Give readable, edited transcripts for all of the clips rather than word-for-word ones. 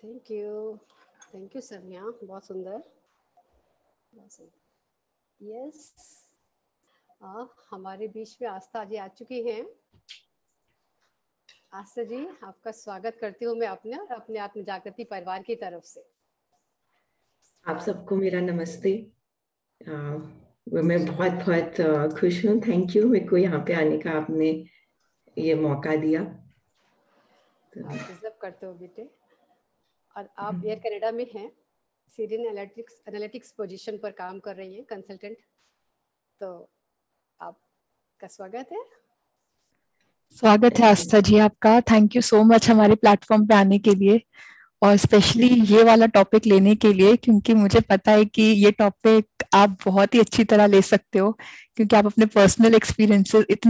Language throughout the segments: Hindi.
थैंक यू समिया, बहुत सुंदर। यस, हमारे बीच में आस्था जी आ चुकी हैं। आस्था जी, आपका स्वागत करती हूँ मैं अपने और अपने आत्म जागृति परिवार की तरफ से। आप सबको मेरा नमस्ते। मैं बहुत बहुत खुश हूँ। थैंक यू, मेरे को यहाँ पे आने का आपने ये मौका दिया। आप डिजर्व करते हो बेटे। और आप एयर कनाडा में हैं, सीरियन एनालिटिक्स पोजीशन पर काम कर रही हैं, कंसल्टेंट। तो आपका स्वागत है आस्था जी आपका। थैंक यू सो मच हमारे प्लेटफॉर्म पे आने के लिए और स्पेशली ये वाला टॉपिक लेने के लिए, क्योंकि मुझे पता है कि ये टॉपिक आप बहुत ही अच्छी तरह ले सकते हो, क्योंकि आप अपने इतने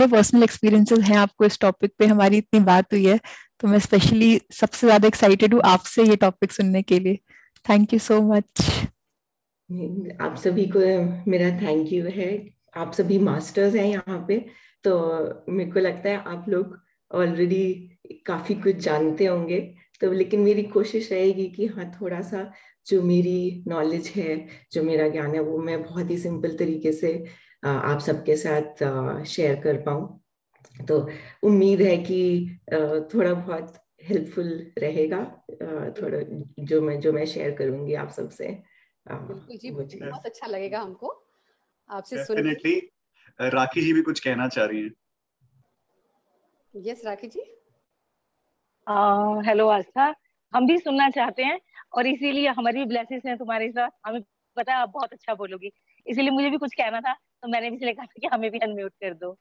पर्सनल एक्सपीरियंसेस हैं आपको इस टॉपिक पे। हमारी इतनी बात हुई है, तो मैं स्पेशली सबसे ज्यादा एक्साइटेड हूँ आपसे ये टॉपिक सुनने के लिए। Thank you so much. आप सभी को मेरा थैंक यू है। आप सभी मास्टर्स हैं यहाँ पे, तो मेरे को लगता है आप लोग ऑलरेडी काफी कुछ जानते होंगे। तो लेकिन मेरी कोशिश रहेगी कि हाँ, थोड़ा सा जो मेरी नॉलेज है, जो मेरा ज्ञान है, वो मैं बहुत ही सिंपल तरीके से आप सबके साथ शेयर कर पाऊँ। तो उम्मीद है कि थोड़ा बहुत हेल्पफुल रहेगा, थोड़ा जो मैं शेयर करूंगी आप सबसे। बिल्कुल जी, बहुत अच्छा लगेगा हमको आपसे सुन। डेफिनेटली। राखी जी भी कुछ कहना चाह रही हैं। यस राखी जी। हेलो आस्था, हम भी सुनना चाहते हैं और इसीलिए हमारी ब्लेसिंग्स हैं तुम्हारे साथ। हमें पता है आप बहुत अच्छा बोलोगी, इसीलिए मुझे भी कुछ कहना था, तो मैंने भी इसलिए कहा था कि हमें भी अनम्यूट कर दो।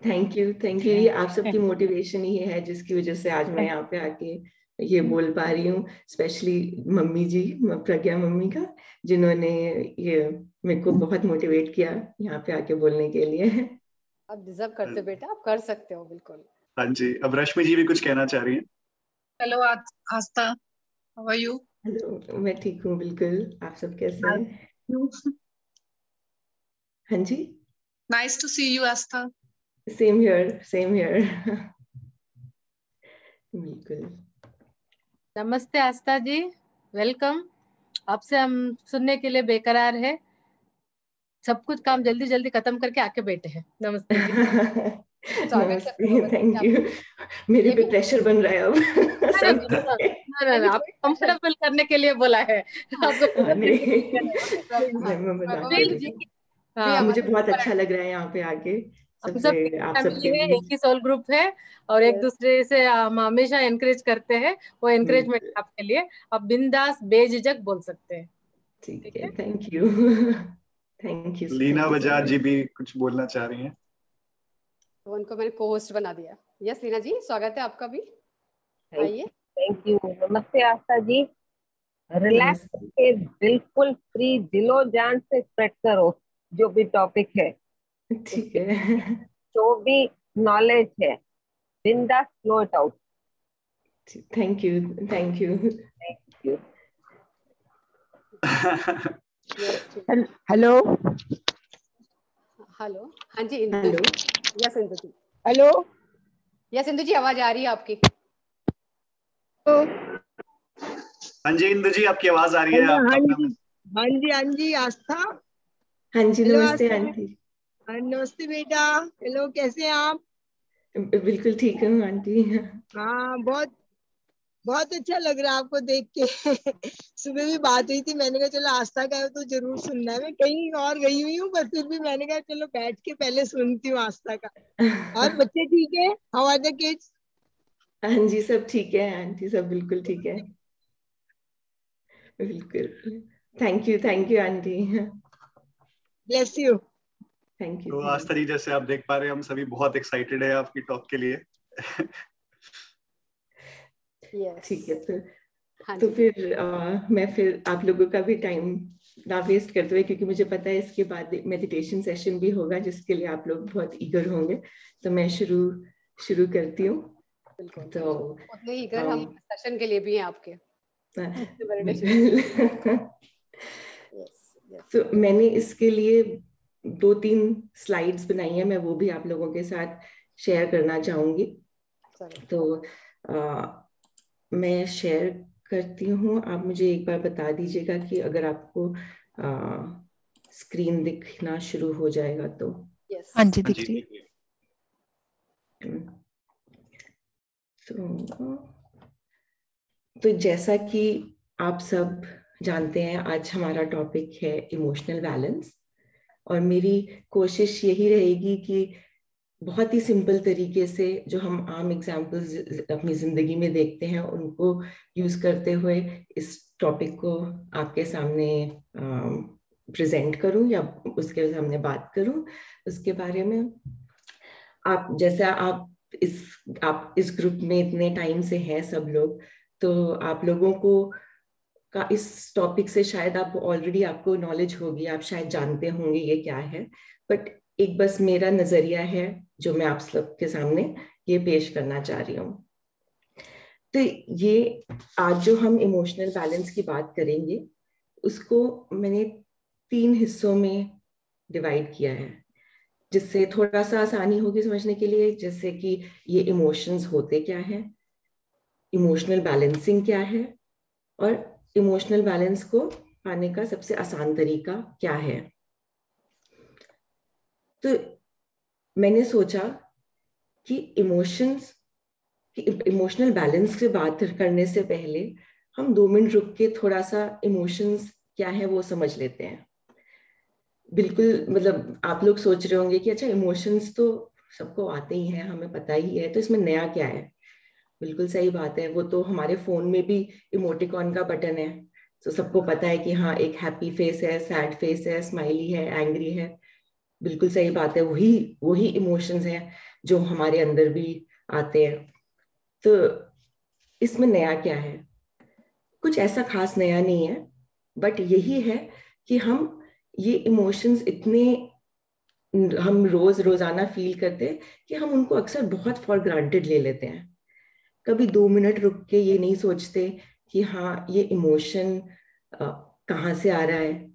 Thank you. ये आप सबकी मोटिवेशन ही है जिसकी वजह से आज मैं यहाँ पे आके ये बोल पा रही हूँ। स्पेशली मम्मी जी, प्रज्ञा मम्मी का, जिन्होंने ये मेरे को बहुत मोटिवेट किया यहाँ पे आके बोलने के लिए। आप डिजर्व करते हो बेटा, आप कर सकते हो बिल्कुल। हाँ जी, अब रश्मि जी भी कुछ कहना चाह रही हैं। Hello Astha, how are you? Hello, मैं ठीक हूँ बिल्कुल। आप सब कैसे हैं? हाँ जी, nice to see you Astha. Same here. बिल्कुल। नमस्ते आस्था जी, वेलकम। आपसे हम सुनने के लिए बेकरार है। सब कुछ काम जल्दी जल्दी खत्म करके आके बैठे हैं। नमस्ते जी। नमस्ते, थैंक यू। मेरे पे प्रेशर बन रहा है अब। ना, आप कंफर्टेबल करने के लिए बोला है आपको। मुझे बहुत अच्छा लग रहा है यहाँ पे आके। हम सब आप सबके है, एक ही सोल ग्रुप है और एक दूसरे से हम हमेशा एनकरेज करते हैं। वो एनकरेजमेंट आपके लिए, आप बिंदास बेझिझक बोल सकते हैं। ठीक है, थैंक यू। लीना बजाज जी भी कुछ बोलना चाह रही हैं। तो उनको मैंने को होस्ट बना दिया। यस लीना जी, स्वागत है आपका भी, आइए। Thank you. नमस्ते आस्था जी। रिलैक्स करके बिल्कुल फ्री दिलो जान से स्प्रेड करो जो भी टॉपिक है, ठीक है। जो भी नॉलेज है, बिंदास flow it out. Thank you. Hello. हाँ जी इंदु जी। यस इंदु जी। हेलो। यस इंदु जी, आवाज आ रही है आपकी। हाँ जी इंदु जी, आपकी आवाज आ रही है। हाँ जी आस्था। हाँ जी, नमस्ते आंटी। नमस्ते बेटा, हेलो, कैसे हैं आप? बिल्कुल ठीक हूँ आंटी। हाँ, बहुत बहुत अच्छा लग रहा है आपको देख के। सुबह भी बात हुई थी, मैंने कहा चलो आस्था का है तो जरूर सुनना है। मैं कहीं और गई हुई हूँ, पर फिर भी मैंने कहा चलो बैठ के पहले सुनती हूँ आस्था का। और बच्चे ठीक है? How are the kids? हाँ जी, सब ठीक है आंटी, सब बिल्कुल ठीक है। बिल्कुल। Thank you aunty. Bless you. Thank you. तो आस्था जी, जैसे आप देख पा रहे हैं, हम सभी बहुत एक्साइटेड है आपकी टॉक के लिए। ठीक है, तो फिर मैं फिर आप लोगों का भी टाइम ना वेस्ट करते हुए, क्योंकि मुझे पता है इसके बाद मेडिटेशन सेशन भी होगा जिसके लिए आप लोग बहुत ईगर होंगे, तो मैं शुरू करती हूँ। तो उतने ईगर हम सेशन के लिए भी हैं आपके। तो मैंने इसके लिए 2-3 स्लाइड्स बनाई है, मैं वो भी आप लोगों के साथ शेयर करना चाहूंगी। तो मैं शेयर करती हूँ। आप मुझे एक बार बता दीजिएगा कि अगर आपको स्क्रीन दिखना शुरू हो जाएगा तो। यस हाँ जी, दिख रही है। तो जैसा कि आप सब जानते हैं, आज हमारा टॉपिक है इमोशनल बैलेंस, और मेरी कोशिश यही रहेगी कि बहुत ही सिंपल तरीके से जो हम आम एग्जाम्पल्स अपनी जिंदगी में देखते हैं उनको यूज करते हुए इस टॉपिक को आपके सामने प्रेजेंट करूं या उसके सामने बात करूं उसके बारे में। आप जैसा आप इस ग्रुप में इतने टाइम से हैं सब लोग, तो आप लोगों को का इस टॉपिक से शायद आप ऑलरेडी आपको नॉलेज होगी, आप शायद जानते होंगे ये क्या है, बट एक बस मेरा नजरिया है जो मैं आप सबके सामने ये पेश करना चाह रही हूँ। तो ये आज जो हम इमोशनल बैलेंस की बात करेंगे उसको मैंने 3 हिस्सों में डिवाइड किया है, जिससे थोड़ा सा आसानी होगी समझने के लिए। जैसे कि ये इमोशंस होते क्या है, इमोशनल बैलेंसिंग क्या है, और इमोशनल बैलेंस को पाने का सबसे आसान तरीका क्या है। तो मैंने सोचा कि इमोशनल बैलेंस की बात करने से पहले हम 2 मिनट रुक के थोड़ा सा इमोशंस क्या है वो समझ लेते हैं। बिल्कुल, मतलब आप लोग सोच रहे होंगे कि अच्छा इमोशंस तो सबको आते ही हैं, हमें पता ही है, तो इसमें नया क्या है। बिल्कुल सही बात है, वो तो हमारे फोन में भी इमोटिकॉन का बटन है, तो सबको पता है कि हाँ एक हैप्पी फेस है, सैड फेस है, स्माइली है, एंग्री है। बिल्कुल सही बात है, वही इमोशंस हैं जो हमारे अंदर भी आते हैं। तो इसमें नया क्या है? कुछ ऐसा खास नया नहीं है, बट यही है कि हम ये इमोशंस इतने हम रोजाना फील करते हैं कि हम उनको अक्सर बहुत फॉर ग्रांटेड ले लेते हैं। कभी 2 मिनट रुक के ये नहीं सोचते कि हाँ ये इमोशन कहाँ से आ रहा है,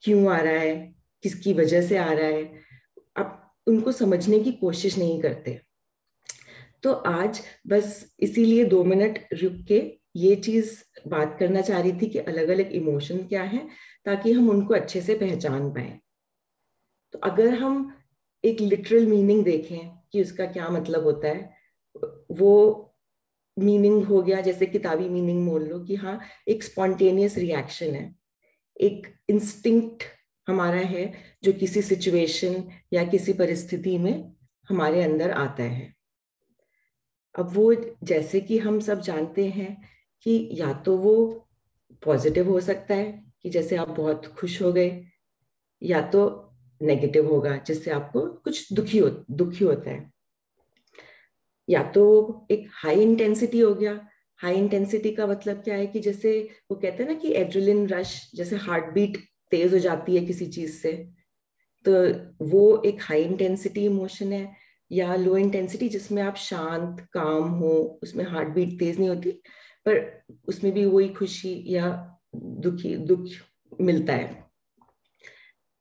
क्यों आ रहा है, किसकी वजह से आ रहा है, आप उनको समझने की कोशिश नहीं करते। तो आज बस इसीलिए 2 मिनट रुक के ये चीज बात करना चाह रही थी कि अलग अलग इमोशन क्या हैं, ताकि हम उनको अच्छे से पहचान पाए। तो अगर हम एक लिटरल मीनिंग देखें कि उसका क्या मतलब होता है, वो मीनिंग हो गया, जैसे किताबी मीनिंग बोल लो कि हाँ एक स्पॉन्टेनियस रिएक्शन है, एक इंस्टिंक्ट हमारा है जो किसी सिचुएशन या किसी परिस्थिति में हमारे अंदर आता है। अब वो जैसे कि हम सब जानते हैं कि या तो वो पॉजिटिव हो सकता है कि जैसे आप बहुत खुश हो गए, या तो नेगेटिव होगा जिससे आपको कुछ दुखी होता है। या तो एक हाई इंटेंसिटी हो गया। हाई इंटेंसिटी का मतलब क्या है कि जैसे वो कहते हैं ना कि एड्रेनलिन रश, जैसे हार्ट बीट तेज हो जाती है किसी चीज से, तो वो एक हाई इंटेंसिटी इमोशन है। या लो इंटेंसिटी जिसमें आप शांत काम हो, उसमें हार्ट बीट तेज नहीं होती, पर उसमें भी वही खुशी या दुख मिलता है।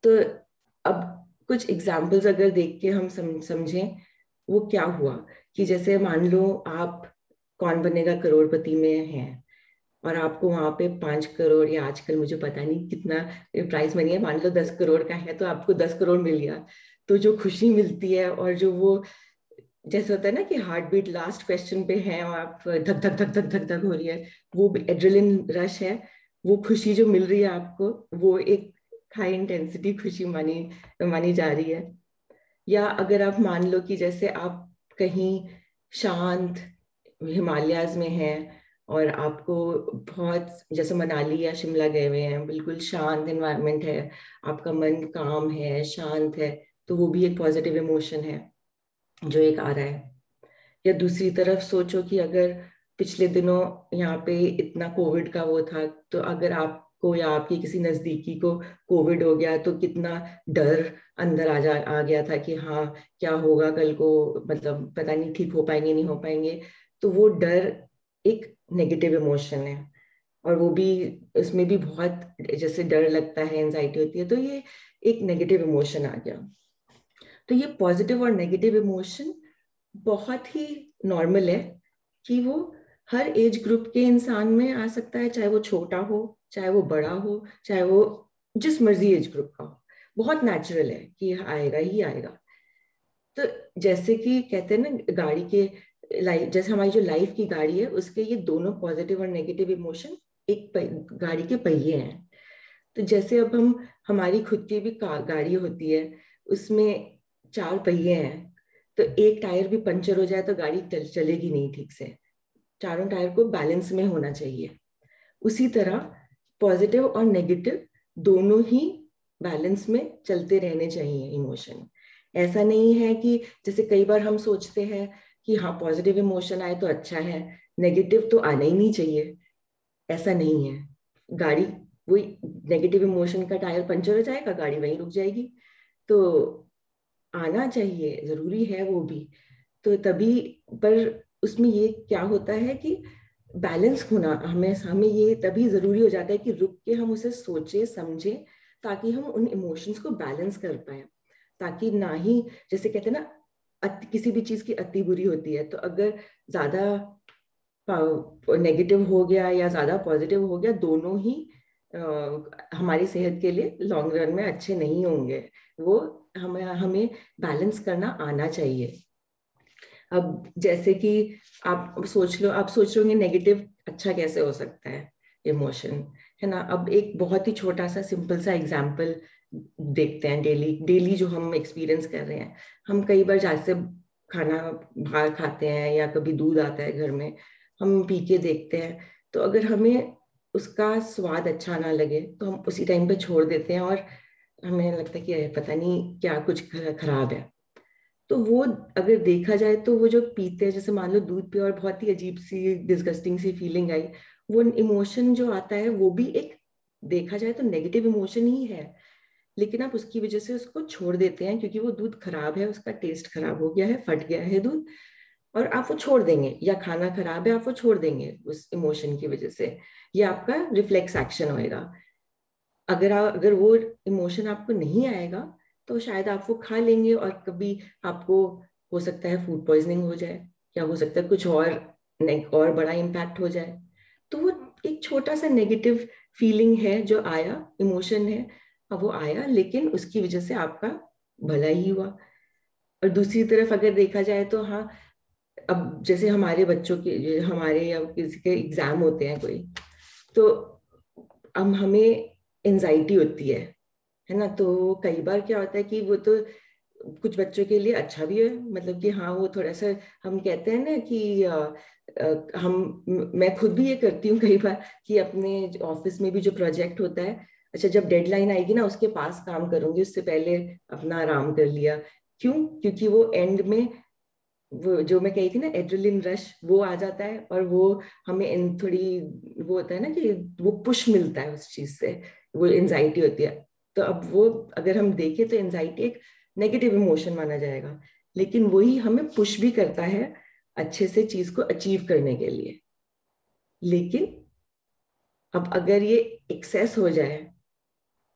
तो अब कुछ एग्जाम्पल्स अगर देख के हम समझें वो क्या हुआ, कि जैसे मान लो आप कौन बनेगा करोड़पति में हैं और आपको वहां पे 5 करोड़, या आजकल मुझे पता नहीं कितना प्राइस मनी है, मान लो 10 करोड़ का है, तो आपको 10 करोड़ मिल गया। तो जो खुशी मिलती है और जो वो जैसे होता है ना कि हार्ट बीट लास्ट क्वेश्चन पे है और आप धक धक धक धक धक धक हो रही है, वो एड्रेनलिन रश है, वो खुशी जो मिल रही है आपको, वो एक हाई इंटेंसिटी खुशी मानी जा रही है। या अगर आप मान लो कि जैसे आप कहीं शांत हिमालयाज में हैं और आपको बहुत, जैसे मनाली या शिमला गए हुए हैं, बिल्कुल शांत एनवायरनमेंट है, आपका मन काम है, शांत है, तो वो भी एक पॉजिटिव इमोशन है जो एक आ रहा है। या दूसरी तरफ सोचो कि अगर पिछले दिनों यहाँ पे इतना कोविड का वो था, तो अगर आपको या आपकी किसी नजदीकी को कोविड हो गया तो कितना डर अंदर आ गया था कि हाँ क्या होगा कल को, मतलब पता नहीं ठीक हो पाएंगे नहीं हो पाएंगे। तो वो डर एक नेगेटिव इमोशन है, और वो भी इसमें भी बहुत जैसे डर लगता है, एंजाइटी होती है, तो ये एक नेगेटिव इमोशन आ गया। तो ये पॉजिटिव और नेगेटिव इमोशन बहुत ही नॉर्मल है कि वो हर एज ग्रुप के इंसान में आ सकता है, चाहे वो छोटा हो, चाहे वो बड़ा हो, चाहे वो जिस मर्जी एज ग्रुप का हो। बहुत नेचुरल है कि आएगा ही आएगा। तो जैसे कि कहते हैं ना गाड़ी के लाइफ, जैसे हमारी जो लाइफ की गाड़ी है उसके ये दोनों पॉजिटिव और नेगेटिव इमोशन एक गाड़ी के पहिए हैं। तो जैसे अब हमारी खुद की भी गाड़ी होती है, उसमें 4 पहिए हैं, तो एक टायर भी पंचर हो जाए तो गाड़ी चलेगी नहीं ठीक से। चारों टायर को बैलेंस में होना चाहिए। उसी तरह पॉजिटिव और नेगेटिव दोनों ही बैलेंस में चलते रहने चाहिए इमोशन। ऐसा नहीं है कि जैसे कई बार हम सोचते हैं कि हाँ पॉजिटिव इमोशन आए तो अच्छा है, नेगेटिव तो आना ही नहीं चाहिए। ऐसा नहीं है। गाड़ी वही नेगेटिव इमोशन का टायर पंचर हो जाएगा, गाड़ी वहीं रुक जाएगी। तो आना चाहिए, जरूरी है वो भी। तो तभी पर उसमें ये क्या होता है कि बैलेंस होना हमें ये तभी जरूरी हो जाता है कि रुक के हम उसे सोचे समझे, ताकि हम उन इमोशंस को बैलेंस कर पाए। ताकि ना ही, जैसे कहते हैं ना, किसी भी चीज की अति बुरी होती है, तो अगर ज्यादा नेगेटिव हो गया या ज्यादा पॉजिटिव हो गया, दोनों ही हमारी सेहत के लिए लॉन्ग रन में अच्छे नहीं होंगे। वो हमें बैलेंस करना आना चाहिए। अब जैसे कि आप सोच रहे होंगे नेगेटिव अच्छा कैसे हो सकता है इमोशन, है ना। अब एक बहुत ही छोटा सा सिंपल सा एग्जांपल देखते हैं। डेली जो हम एक्सपीरियंस कर रहे हैं, हम कई बार जैसे खाना बाहर खाते हैं या कभी दूध आता है घर में, हम पी के देखते हैं, तो अगर हमें उसका स्वाद अच्छा ना लगे तो हम उसी टाइम पे छोड़ देते हैं और हमें लगता है कि पता नहीं क्या कुछ खराब है। तो वो अगर देखा जाए तो वो जो पीते हैं, जैसे मान लो दूध पिया और बहुत ही अजीब सी डिस्गस्टिंग सी फीलिंग आई, वो इमोशन जो आता है वो भी एक देखा जाए तो नेगेटिव इमोशन ही है। लेकिन आप उसकी वजह से उसको छोड़ देते हैं क्योंकि वो दूध खराब है, उसका टेस्ट खराब हो गया है, फट गया है दूध, और आप वो छोड़ देंगे। या खाना खराब है, आप वो छोड़ देंगे उस इमोशन की वजह से। ये आपका रिफ्लेक्स एक्शन होएगा। अगर वो इमोशन आपको नहीं आएगा तो शायद आप वो खा लेंगे और कभी आपको हो सकता है फूड पॉइजनिंग हो जाए, या हो सकता है कुछ और बड़ा इम्पैक्ट हो जाए। तो वो एक छोटा सा नेगेटिव फीलिंग है जो आया, इमोशन है, अब वो आया, लेकिन उसकी वजह से आपका भला ही हुआ। और दूसरी तरफ अगर देखा जाए तो हाँ, अब जैसे हमारे बच्चों के, हमारे या किसी के एग्जाम होते हैं कोई, तो अब हमें एंजाइटी होती है ना। तो कई बार क्या होता है कि वो तो कुछ बच्चों के लिए अच्छा भी है, मतलब कि हाँ वो थोड़ा सा, हम कहते हैं ना कि मैं खुद भी ये करती हूँ कई बार कि अपने ऑफिस में भी जो प्रोजेक्ट होता है, अच्छा जब डेडलाइन आएगी ना उसके पास काम करूंगी, उससे पहले अपना आराम कर लिया। क्यों? क्योंकि वो एंड में वो जो मैं कही थी ना एड्रेनलिन रश, वो आ जाता है और वो हमें थोड़ी वो होता है ना कि वो पुश मिलता है उस चीज से, वो एंजाइटी होती है। तो अब वो अगर हम देखें तो एंजाइटी एक नेगेटिव इमोशन माना जाएगा, लेकिन वही हमें पुश भी करता है अच्छे से चीज को अचीव करने के लिए। लेकिन अब अगर ये एक्सेस हो जाए,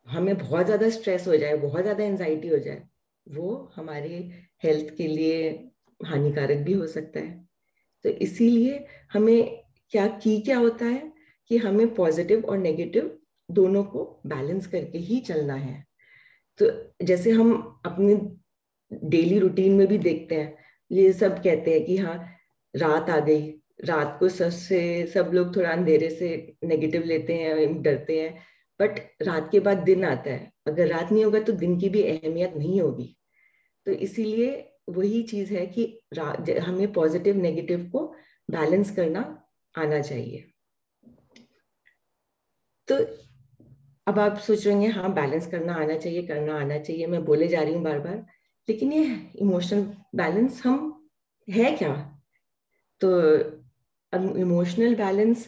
हमें बहुत ज्यादा स्ट्रेस हो जाए, बहुत ज्यादा एंजाइटी हो जाए, वो हमारे हेल्थ के लिए हानिकारक भी हो सकता है। तो इसीलिए हमें क्या होता है कि हमें पॉजिटिव और नेगेटिव दोनों को बैलेंस करके ही चलना है। तो जैसे हम अपने डेली रूटीन में भी देखते हैं, ये सब कहते हैं कि हाँ रात आ गई, रात को सब लोग थोड़ा अंधेरे से नेगेटिव लेते हैं, डरते हैं, बट रात के बाद दिन आता है, अगर रात नहीं होगा तो दिन की भी अहमियत नहीं होगी। तो इसीलिए वही चीज है कि हमें पॉजिटिव नेगेटिव को बैलेंस करना आना चाहिए। तो अब आप सोच रहे हैं हाँ बैलेंस करना आना चाहिए, मैं बोले जा रही हूँ बार बार, लेकिन ये इमोशनल बैलेंस हम है क्या? तो इमोशनल बैलेंस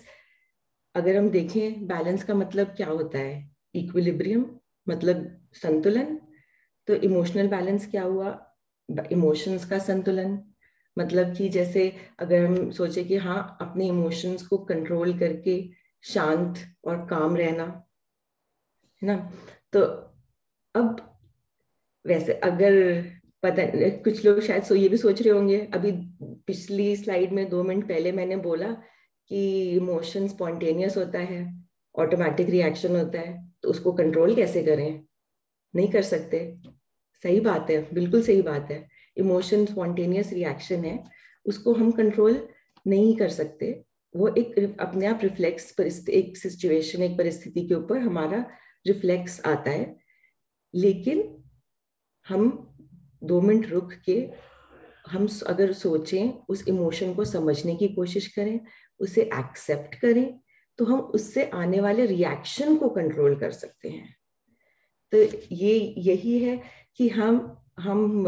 अगर हम देखें, बैलेंस का मतलब क्या होता है? इक्विलिब्रियम, मतलब संतुलन। तो इमोशनल बैलेंस क्या हुआ? इमोशंस का संतुलन। मतलब कि जैसे अगर हम सोचे कि हाँ अपने इमोशंस को कंट्रोल करके शांत और काम रहना, है ना। तो अब वैसे अगर पता, कुछ लोग शायद ये भी सोच रहे होंगे, अभी पिछली स्लाइड में 2 मिनट पहले मैंने बोला कि इमोशन स्पॉन्टेनियस होता है, ऑटोमेटिक रिएक्शन होता है, तो उसको कंट्रोल कैसे करें? नहीं कर सकते। सही बात है, बिल्कुल सही बात है। इमोशन स्पॉन्टेनियस रिएक्शन है, उसको हम कंट्रोल नहीं कर सकते। वो एक अपने आप रिफ्लेक्स, एक सिचुएशन, एक परिस्थिति के ऊपर हमारा रिफ्लेक्स आता है। लेकिन हम 2 मिनट रुक के हम अगर सोचें, उस इमोशन को समझने की कोशिश करें, उसे एक्सेप्ट करें, तो हम उससे आने वाले रिएक्शन को कंट्रोल कर सकते हैं। तो ये यही है कि हम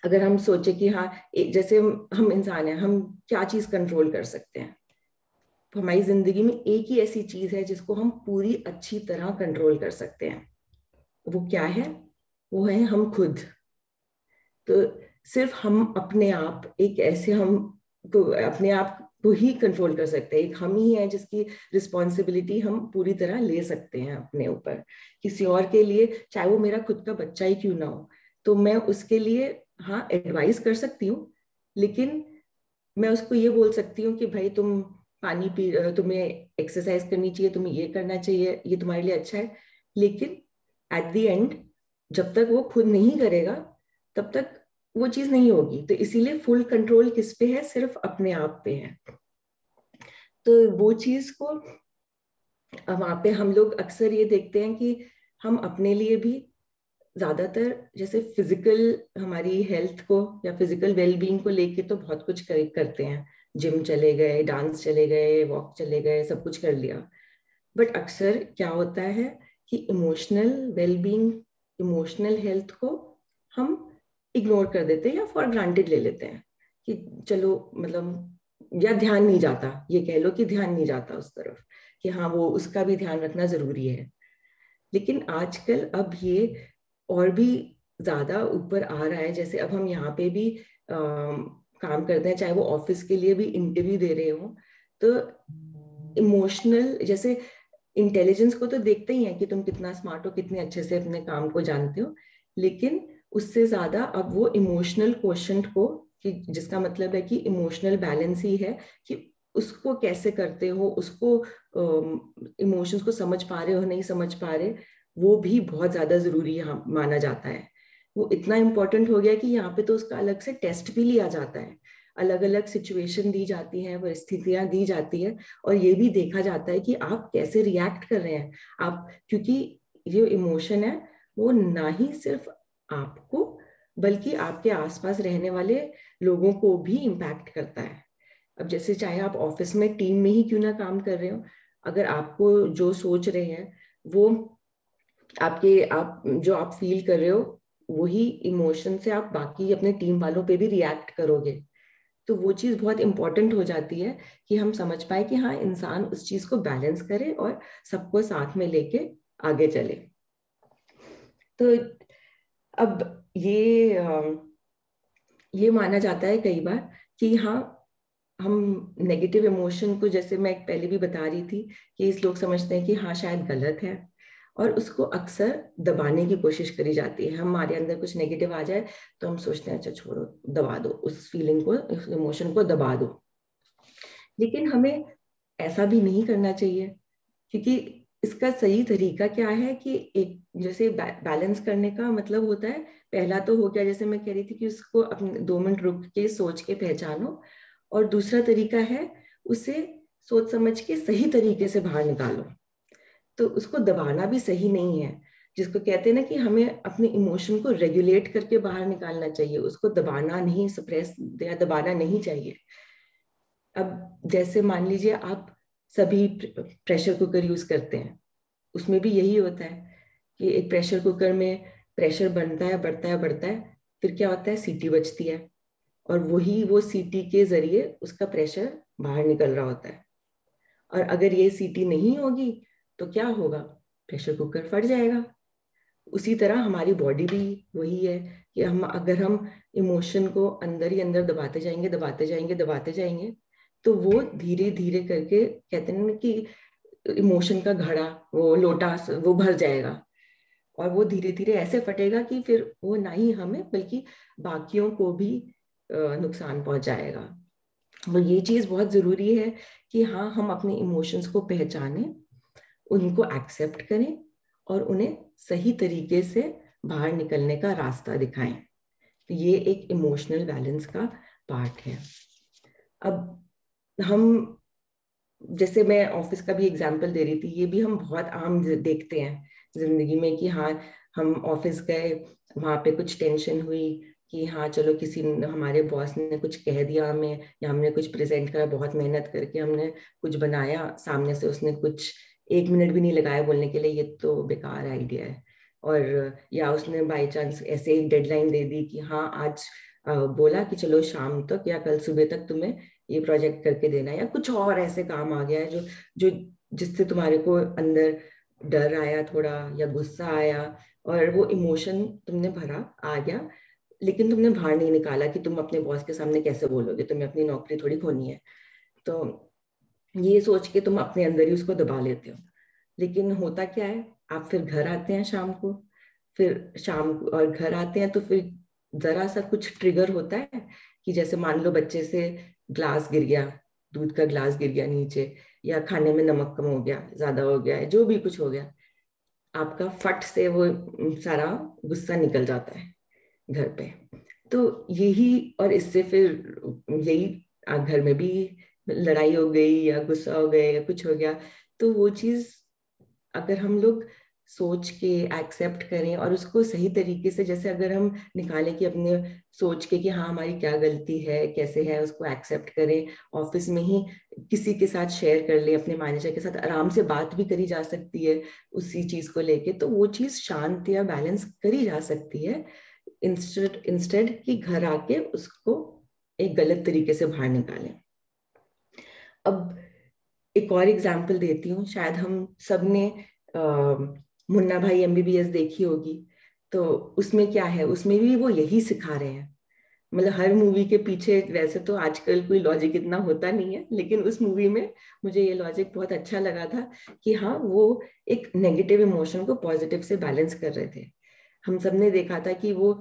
अगर हम सोचे कि हाँ, जैसे हम इंसान हैं, हम क्या चीज कंट्रोल कर सकते हैं। तो हमारी जिंदगी में एक ही ऐसी चीज है जिसको हम पूरी अच्छी तरह कंट्रोल कर सकते हैं। वो क्या है? वो है हम खुद। तो सिर्फ हम अपने आप, एक ऐसे हम को अपने आप को ही कंट्रोल कर सकते हैं। एक हम ही है जिसकी रिस्पॉन्सिबिलिटी हम पूरी तरह ले सकते हैं अपने ऊपर। किसी और के लिए, चाहे वो मेरा खुद का बच्चा ही क्यों ना हो, तो मैं उसके लिए हाँ एडवाइस कर सकती हूँ, लेकिन मैं उसको ये बोल सकती हूँ कि भाई तुम पानी पी, तुम्हें एक्सरसाइज करनी चाहिए, तुम्हें ये करना चाहिए, ये तुम्हारे लिए अच्छा है। लेकिन एट द एंड जब तक वो खुद नहीं करेगा तब तक वो चीज नहीं होगी। तो इसीलिए फुल कंट्रोल किस पे है? सिर्फ अपने आप पे है। तो वो चीज को वहां पे हम लोग अक्सर ये देखते हैं कि हम अपने लिए भी ज्यादातर, जैसे फिजिकल हमारी हेल्थ को या फिजिकल वेलबींग को लेके तो बहुत कुछ करते हैं। जिम चले गए, डांस चले गए, वॉक चले गए, सब कुछ कर लिया। बट अक्सर क्या होता है कि इमोशनल वेलबींग, इमोशनल हेल्थ को हम इग्नोर कर देते हैं या फॉर ग्रांटेड ले लेते हैं कि चलो, मतलब, या ध्यान नहीं जाता, ये कह लो कि ध्यान नहीं जाता उस तरफ कि हाँ वो उसका भी ध्यान रखना जरूरी है। लेकिन आजकल अब ये और भी ज्यादा ऊपर आ रहा है। जैसे अब हम यहाँ पे भी काम करते हैं, चाहे वो ऑफिस के लिए भी इंटरव्यू दे रहे हो, तो इमोशनल, जैसे इंटेलिजेंस को तो देखते ही हैं कि तुम कितना स्मार्ट हो, कितने अच्छे से अपने काम को जानते हो, लेकिन उससे ज्यादा अब वो इमोशनल क्वोशंट को, कि जिसका मतलब है कि इमोशनल बैलेंस ही है कि उसको कैसे करते हो, उसको इमोशंस को समझ पा रहे हो, नहीं समझ पा रहे, वो भी बहुत ज्यादा जरूरी माना जाता है। वो इतना इम्पोर्टेंट हो गया कि यहाँ पे तो उसका अलग से टेस्ट भी लिया जाता है, अलग अलग सिचुएशन दी जाती हैं, परिस्थितियां दी जाती है, और ये भी देखा जाता है कि आप कैसे रिएक्ट कर रहे हैं आप, क्योंकि ये इमोशन है वो ना ही सिर्फ आपको बल्कि आपके आसपास रहने वाले लोगों को भी इम्पैक्ट करता है। अब जैसे चाहे आप ऑफिस में टीम में ही क्यों ना काम कर रहे हो, अगर आपको जो सोच रहे हैं वो आप जो आप फील कर रहे हो, वही इमोशन से आप बाकी अपने टीम वालों पे भी रिएक्ट करोगे। तो वो चीज बहुत इंपॉर्टेंट हो जाती है कि हम समझ पाए कि हाँ, इंसान उस चीज को बैलेंस करे और सबको साथ में लेके आगे चले। तो अब ये माना जाता है कई बार कि हाँ, हम नेगेटिव इमोशन को, जैसे मैं पहले भी बता रही थी, कि इस लोग समझते हैं कि हाँ शायद गलत है, और उसको अक्सर दबाने की कोशिश करी जाती है। हमारे अंदर कुछ नेगेटिव आ जाए तो हम सोचते हैं अच्छा छोड़ो, दबा दो उस फीलिंग को, उस इमोशन को दबा दो। लेकिन हमें ऐसा भी नहीं करना चाहिए, क्योंकि इसका सही तरीका क्या है कि एक जैसे बैलेंस करने का मतलब होता है, पहला तो हो गया जैसे मैं कह रही थी कि उसको अपने 2 मिनट रुक के सोच के पहचानो, और दूसरा तरीका है उसे सोच समझ के सही तरीके से बाहर निकालो। तो उसको दबाना भी सही नहीं है, जिसको कहते हैं ना कि हमें अपने इमोशन को रेगुलेट करके बाहर निकालना चाहिए, उसको दबाना नहीं, सप्रेस या दबाना नहीं चाहिए। अब जैसे मान लीजिए आप सभी प्रेशर कुकर यूज करते हैं, उसमें भी यही होता है कि एक प्रेशर कुकर में प्रेशर बनता है, बढ़ता है, बढ़ता है, फिर क्या होता है, सीटी बजती है, और वो सीटी के जरिए उसका प्रेशर बाहर निकल रहा होता है। और अगर ये सीटी नहीं होगी तो क्या होगा, प्रेशर कुकर फट जाएगा। उसी तरह हमारी बॉडी भी वही है कि अगर हम इमोशन को अंदर ही अंदर दबाते जाएंगे, दबाते जाएंगे, दबाते जाएंगे, तो वो धीरे धीरे करके, कहते हैं ना कि इमोशन का घड़ा, वो लोटा वो भर जाएगा, और वो धीरे धीरे ऐसे फटेगा कि फिर वो ना ही हमें बल्कि बाकियों को भी नुकसान पहुंचाएगा। वो ये चीज बहुत जरूरी है कि हाँ, हम अपने इमोशंस को पहचानें, उनको एक्सेप्ट करें और उन्हें सही तरीके से बाहर निकलने का रास्ता दिखाएं। तो ये एक इमोशनल बैलेंस का पार्ट है। अब हम, जैसे मैं ऑफिस का भी एग्जांपल दे रही थी, ये भी हम बहुत आम देखते हैं जिंदगी में कि हाँ, हम ऑफिस गए, वहां पे कुछ टेंशन हुई कि हाँ चलो किसी हमारे बॉस ने कुछ कह दिया हमें, या हमने कुछ प्रेजेंट करा, बहुत मेहनत करके हमने कुछ बनाया, सामने से उसने कुछ 1 मिनट भी नहीं लगाया बोलने के लिए ये तो बेकार आइडिया है, और या उसने बाय चांस ऐसे एक डेडलाइन दे दी कि हाँ आज बोला कि चलो शाम तक या कल सुबह तक तुम्हें ये प्रोजेक्ट करके देना है, या कुछ और ऐसे काम आ गया है जो जो जिससे तुम्हारे को अंदर डर आया थोड़ा या गुस्सा आया, और वो इमोशन तुमने भरा आ गया, लेकिन तुमने बाहर नहीं निकाला कि तुम अपने बॉस के सामने कैसे बोलोगे, तुम्हें अपनी नौकरी थोड़ी खोनी है। तो ये सोच के तुम अपने अंदर ही उसको दबा लेते हो। लेकिन होता क्या है, आप फिर घर आते हैं शाम को, फिर शाम और घर आते हैं तो फिर जरा सा कुछ ट्रिगर होता है कि जैसे मान लो बच्चे से ग्लास गिर गया, दूध का ग्लास गिर गया नीचे, या खाने में नमक कम हो गया, ज्यादा हो गया है, जो भी कुछ हो गया, आपका फट से वो सारा गुस्सा निकल जाता है घर पे। तो यही, और इससे फिर यही घर में भी लड़ाई हो गई या गुस्सा हो गया या कुछ हो गया। तो वो चीज अगर हम लोग सोच के एक्सेप्ट करें और उसको सही तरीके से, जैसे अगर हम निकालें कि अपने सोच के कि हाँ हमारी क्या गलती है, कैसे है, उसको एक्सेप्ट करें, ऑफिस में ही किसी के साथ शेयर कर ले, अपने मैनेजर के साथ आराम से बात भी करी जा सकती है उसी चीज को लेके, तो वो चीज शांत या बैलेंस करी जा सकती है, इंस्टेड कि घर आके उसको एक गलत तरीके से बाहर निकालें। अब एक और एग्जाम्पल देती हूँ, शायद हम सब ने मुन्ना भाई MBBS देखी होगी। तो उसमें क्या है, उसमें भी वो यही सिखा रहे हैं, मतलब हर मूवी के पीछे वैसे तो आजकल कोई लॉजिक इतना होता नहीं है, लेकिन उस मूवी में मुझे ये लॉजिक बहुत अच्छा लगा था कि हाँ वो एक नेगेटिव इमोशन को पॉजिटिव से बैलेंस कर रहे थे। हम सब ने देखा था कि वो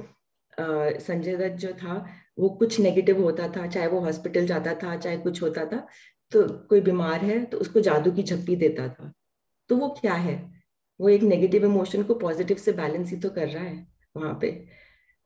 संजय दत्त जो था, वो कुछ नेगेटिव होता था, चाहे वो हॉस्पिटल जाता था, चाहे कुछ होता था, तो कोई बीमार है तो उसको जादू की झप्पी देता था। तो वो क्या है, वो एक नेगेटिव इमोशन को पॉजिटिव से बैलेंस ही तो कर रहा है।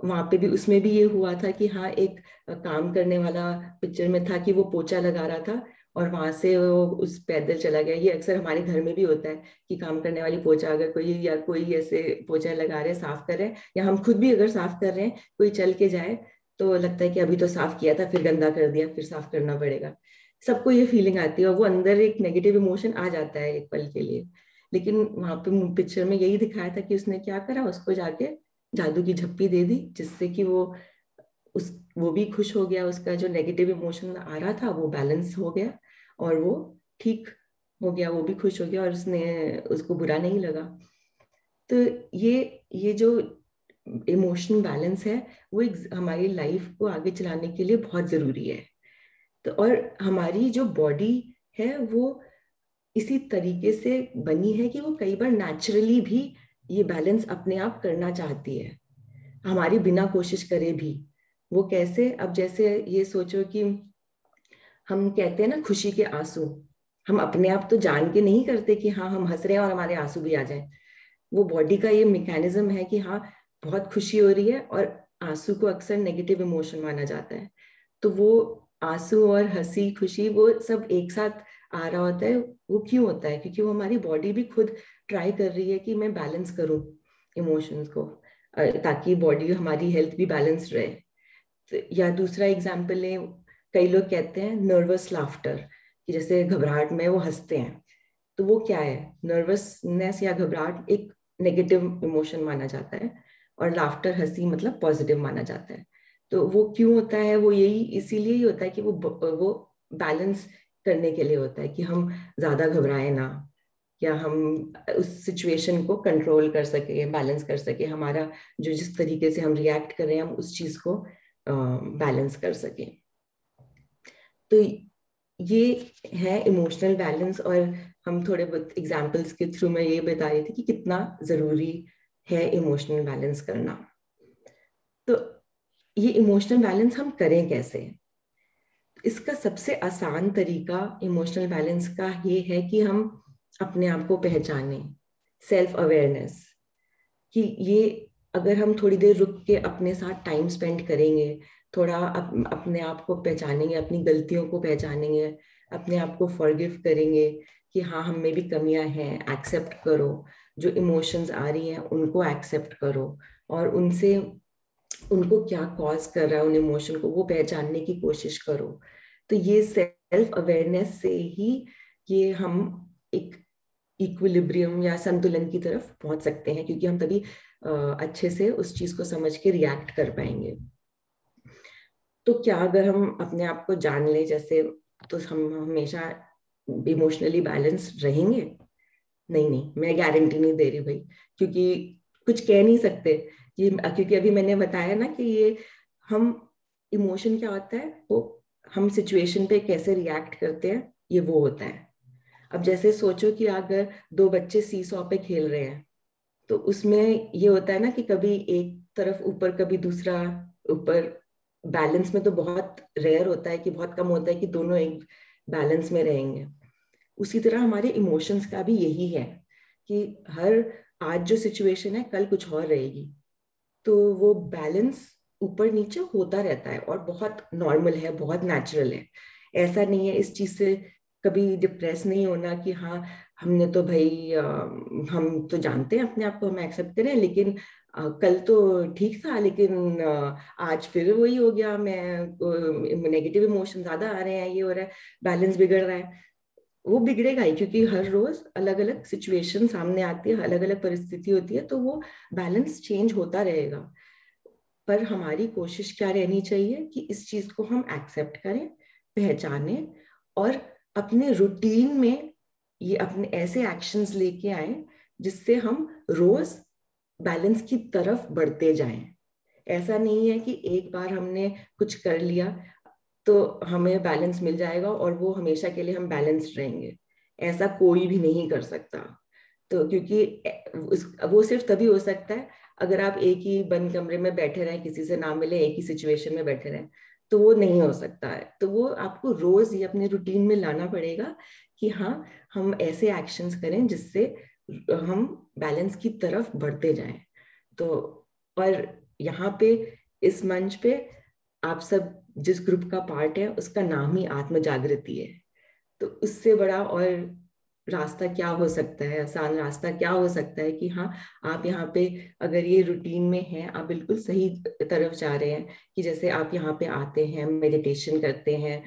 वहां पे भी उसमें भी ये हुआ था कि हाँ एक काम करने वाला पिक्चर में था कि वो पोछा लगा रहा था और वहां से वो उस पैदल चला गया। ये अक्सर हमारे घर में भी होता है कि काम करने वाली पोछा, अगर कोई या कोई ऐसे पोछा लगा रहे, साफ कर रहे हैं, या हम खुद भी अगर साफ कर रहे हैं, कोई चल के जाए तो लगता है कि अभी तो साफ किया था, फिर गंदा कर दिया, फिर साफ करना पड़ेगा। सबको ये फीलिंग आती है और वो अंदर एक नेगेटिव इमोशन आ जाता है एक पल के लिए। लेकिन वहां पे पिक्चर में यही दिखाया था कि उसने क्या करा, उसको जाके जादू की झप्पी दे दी, जिससे कि वो भी खुश हो गया, उसका जो नेगेटिव इमोशन आ रहा था वो बैलेंस हो गया और वो ठीक हो गया, वो भी खुश हो गया और उसको बुरा नहीं लगा। तो ये जो इमोशनल बैलेंस है वो हमारी लाइफ को आगे चलाने के लिए बहुत जरूरी है। तो और हमारी जो बॉडी है वो इसी तरीके से बनी है कि वो कई बार नेचुरली भी ये बैलेंस अपने आप करना चाहती है, हमारी बिना कोशिश करे भी। वो कैसे, अब जैसे ये सोचो कि हम कहते हैं ना खुशी के आंसू, हम अपने आप तो जान के नहीं करते कि हाँ हम हंस रहे हैं और हमारे आंसू भी आ जाए। वो बॉडी का ये मैकेनिज्म है कि हाँ बहुत खुशी हो रही है, और आंसू को अक्सर नेगेटिव इमोशन माना जाता है। तो वो आंसू और हंसी खुशी वो सब एक साथ आ रहा होता है। वो क्यों होता है, क्योंकि वो हमारी बॉडी भी खुद ट्राई कर रही है कि मैं बैलेंस करूं इमोशंस को, ताकि बॉडी हमारी हेल्थ भी बैलेंस रहे। तो या दूसरा एग्जाम्पल है, कई लोग कहते हैं नर्वस लाफ्टर, कि जैसे घबराहट में वो हंसते हैं। तो वो क्या है, नर्वसनेस या घबराहट एक नेगेटिव इमोशन माना जाता है और लाफ्टर हंसी मतलब पॉजिटिव माना जाता है। तो वो क्यों होता है, वो यही इसीलिए ही होता है कि वो बैलेंस करने के लिए होता है कि हम ज्यादा घबराए ना, या हम उस सिचुएशन को कंट्रोल कर सके, बैलेंस कर सके, हमारा जो जिस तरीके से हम रिएक्ट कर रहे हैं हम उस चीज को बैलेंस कर सके। तो ये है इमोशनल बैलेंस, और हम थोड़े बहुत एग्जांपल्स के थ्रू मैं ये बता रही थी कि कितना जरूरी है इमोशनल बैलेंस करना। तो ये इमोशनल बैलेंस हम करें कैसे? इसका सबसे आसान तरीका इमोशनल बैलेंस का ये है कि हम अपने आप को पहचानें, सेल्फ अवेयरनेस, कि ये अगर हम थोड़ी देर रुक के अपने साथ टाइम स्पेंड करेंगे, थोड़ा अपने आप को पहचानेंगे, अपनी गलतियों को पहचानेंगे, अपने आप को फॉरगिव करेंगे कि हाँ हम में भी कमियां हैं, एक्सेप्ट करो, जो इमोशंस आ रही हैं उनको एक्सेप्ट करो, और उनसे उनको क्या कॉज कर रहा है उन इमोशन को वो पहचानने की कोशिश करो। तो ये सेल्फ अवेयरनेस से ही ये हम एक इक्विलिब्रियम या संतुलन की तरफ पहुंच सकते हैं, क्योंकि हम तभी अच्छे से उस चीज को समझ के रिएक्ट कर पाएंगे। तो क्या अगर हम अपने आप को जान लें जैसे, तो हम हमेशा इमोशनली बैलेंस रहेंगे? नहीं, मैं गारंटी नहीं दे रही भाई, क्योंकि कुछ कह नहीं सकते ये, क्योंकि अभी मैंने बताया ना कि ये हम इमोशन क्या होता है, वो हम सिचुएशन पे कैसे रिएक्ट करते हैं, ये वो होता है। अब जैसे सोचो कि अगर दो बच्चे सीसॉ पे खेल रहे हैं, तो उसमें ये होता है ना कि कभी एक तरफ ऊपर कभी दूसरा ऊपर, बैलेंस में तो बहुत रेयर होता है कि बहुत कम होता है कि दोनों एक बैलेंस में रहेंगे। उसी तरह हमारे इमोशंस का भी यही है कि हर आज जो सिचुएशन है कल कुछ और रहेगी, तो वो बैलेंस ऊपर नीचे होता रहता है और बहुत नॉर्मल है, बहुत नेचुरल है। ऐसा नहीं है, इस चीज से कभी डिप्रेस नहीं होना कि हाँ हमने तो भाई हम तो जानते हैं अपने आप को, हम एक्सेप्ट करें, लेकिन कल तो ठीक था, लेकिन आज फिर वही हो गया, मैं नेगेटिव इमोशन ज्यादा आ रहे हैं, ये हो रहा है, बैलेंस बिगड़ रहा है। वो बिगड़ेगा ही, क्योंकि हर रोज अलग अलग सिचुएशन सामने आती है, अलग अलग परिस्थिति होती है, तो वो बैलेंस चेंज होता रहेगा। पर हमारी कोशिश क्या रहनी चाहिए कि इस चीज को हम एक्सेप्ट करें, पहचानें, और अपने रूटीन में ये अपने ऐसे एक्शंस लेके आए जिससे हम रोज बैलेंस की तरफ बढ़ते जाएं। ऐसा नहीं है कि एक बार हमने कुछ कर लिया तो हमें बैलेंस मिल जाएगा और वो हमेशा के लिए हम बैलेंस्ड रहेंगे, ऐसा कोई भी नहीं कर सकता। तो क्योंकि वो सिर्फ तभी हो सकता है अगर आप एक ही बंद कमरे में बैठे रहें, किसी से ना मिले, एक ही सिचुएशन में बैठे रहें, तो वो नहीं हो सकता है। तो वो आपको रोज ये अपने रूटीन में लाना पड़ेगा कि हाँ हम ऐसे एक्शंस करें जिससे हम बैलेंस की तरफ बढ़ते जाएं। तो और यहाँ पे इस मंच पे आप सब जिस ग्रुप का पार्ट है उसका नाम ही आत्म जागृति है, तो उससे बड़ा और रास्ता क्या हो सकता है, आसान रास्ता क्या हो सकता है कि हाँ आप यहाँ पे अगर ये रूटीन में हैं, आप बिल्कुल सही तरफ जा रहे हैं कि जैसे आप यहाँ पे आते हैं, मेडिटेशन करते हैं,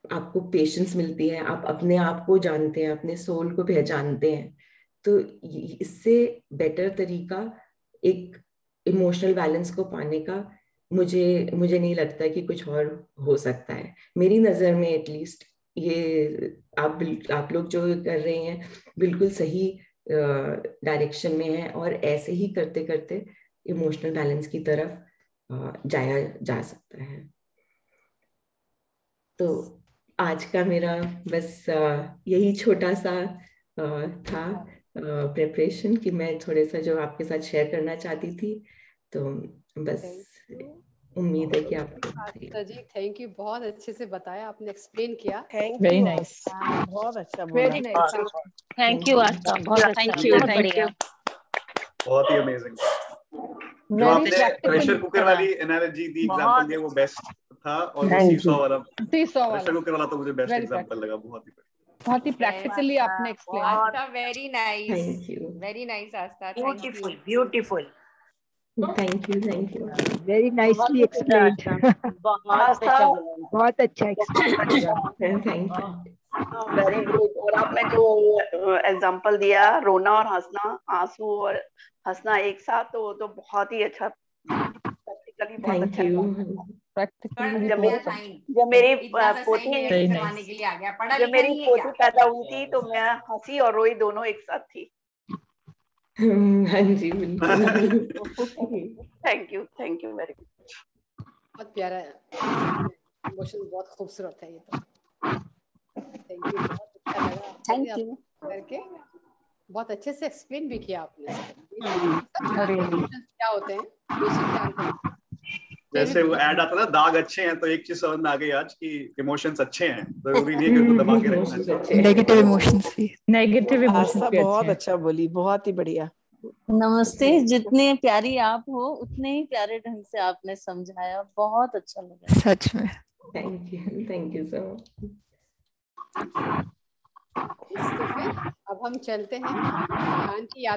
आपको पेशेंस मिलती है, आप अपने आप को जानते हैं, अपने सोल को पहचानते हैं। तो इससे बेटर तरीका एक इमोशनल बैलेंस को पाने का मुझे नहीं लगता कि कुछ और हो सकता है। मेरी नजर में एटलीस्ट ये आप लोग जो कर रहे हैं बिल्कुल सही डायरेक्शन में है, और ऐसे ही करते करते इमोशनल बैलेंस की तरफ जाया जा सकता है। तो आज का मेरा बस यही छोटा सा था प्रेपरेशन कि मैं थोड़े सा जो आपके साथ शेयर करना चाहती थी। तो बस उम्मीद है कि आपको आस्था जी थैंक यू, बहुत अच्छे से बताया आपने, एक्सप्लेन किया। वेरी नाइस, बहुत अच्छा बोला, वेरी नाइस, थैंक यू आस्था, बहुत अच्छा, बहुत बढ़िया, बहुत ही अमेजिंग। जो आपने प्रेशर कुकर वाली एनालॉजी दी, एग्जांपल दिया, वो बेस्ट था, और वो सीसॉ वाला प्रेशर कुकर वाला तो मुझे बेस्ट एग्जांपल लगा। बहुत ही प्रैक्टिकली आपने explain. Aastha very nice, thank you, very nice Aastha, beautiful beautiful, thank you very nicely explained, बहुत अच्छा explain, thank you, very good. और आपने जो एग्जांपल दिया रोना और हंसना, आंसू और हंसना एक साथ, तो वो तो बहुत ही अच्छा, प्रैक्टिकली बहुत अच्छा। Thank you. जब मेरी पोती पैदा हुई थी तो मैं हंसी और रोई दोनों एक साथ थी। हाँ जी बिल्कुल। Thank you very much. बहुत प्यारा इमोशन, बहुत खूबसूरत है ये तो। थैंक यू, बहुत अच्छा लगा, थैंक यू करके, बहुत अच्छे से एक्सप्लेन भी किया आपने क्या होते हैं, बेसिक जानकारी। जैसे वो ऐड आता ना, दाग अच्छे हैं, तो एक चीज समझ में आ गई आज कि इमोशंस अच्छे हैं, जरूरी नहीं है कि उनको दबा के रखना चाहिए। नेगेटिव इमोशंस भी, नेगेटिव इमोशंस भी बहुत अच्छा बोली, बहुत ही बढ़िया। नमस्ते। जितने प्यारी आप हो उतने ही प्यारे ढंग से आपने समझाया, बहुत अच्छा लगा सच में। Thank you so much. तो फिर अब हम चलते हैं ध्यान की यात्रा